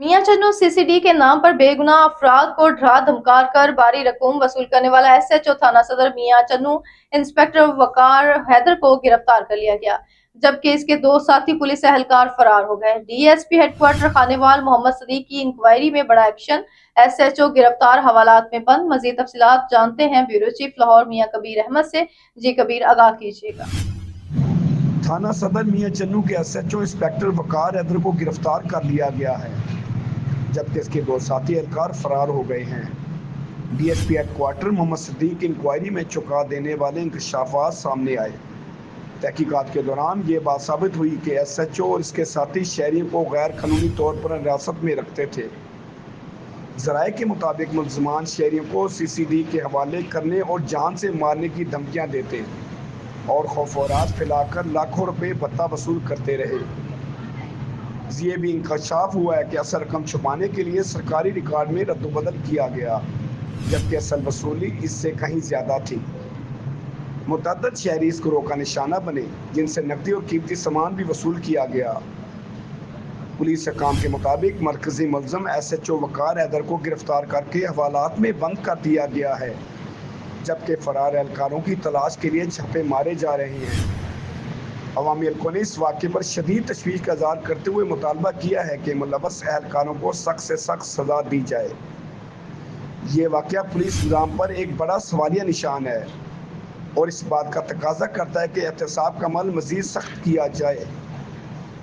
मियां Channu CCD के नाम पर बेगुनाह अफराद को डरा धमका कर भारी रकूम वसूल करने वाला एसएचओ थाना सदर मियां चन्नू इंस्पेक्टर वकार हैदर को गिरफ्तार कर लिया गया, जबकि इसके दो साथी पुलिस एहलकार फरार हो गए। डीएसपी हेडक्वार्टर खानेवाल मोहम्मद सदीक की इंक्वायरी में बड़ा एक्शन, एसएचओ गिरफ्तार, हवालात में बंद। मजीद तफसीलात जानते हैं ब्यूरो चीफ लाहौर मियां कबीर अहमद से। जी कबीर, आगाह कीजिएगा। थाना सदर मियां चन्नू के एसएचओ इंस्पेक्टर वकार हैदर को गिरफ्तार कर लिया गया है, जबकि इसके दो साथी एहलकार फरार हो गए हैं। DSP headquarter Mohammad Sadiq inquiry में चुका देने वाले इंकशाफात सामने आए। तहकीकात के दौरान ये बात साबित हुई कि एसएचओ और इसके साथी शहरियों को गैर कानूनी तौर पर हिरासत में रखते थे। ज़राए के मुताबिक मुलजमान शहरियों को सीसीडी के हवाले करने और जान से मारने की धमकियां देते और खौफ और राज फैलाकर लाखों रुपए भत्ता वसूल करते रहे। ये भी इंकशाफ हुआ है कि असल रकम छुपाने के लिए सरकारी रिकॉर्ड में रद्दबदल किया गया, जबकि असल वसूली इससे कहीं ज़्यादा थी। मुतअद्दिद शहरी इस गिरोह का निशाना बने, जिनसे नकदी और कीमती सामान भी वसूल किया गया। पुलिस हकाम के मुताबिक मरकजी मुलजम एसएचओ वकार हैदर को गिरफ्तार करके हवालात में बंद कर दिया गया है, जबकि फरार एहलकारों की तलाश के लिए छापे मारे जा रहे हैं। अवामी हल्कों ने इस वाक़े पर शदीद तशवीश का इज़हार करते हुए मुतालबा किया है कि मुलव्वस एहलकारों को सख्त से सख्त सज़ा दी जाए। ये वाक़या पुलिस निज़ाम पर एक बड़ा सवालिया निशान है और इस बात का तकाजा करता है कि एहतसाब का अमल मज़ीद सख्त किया जाए।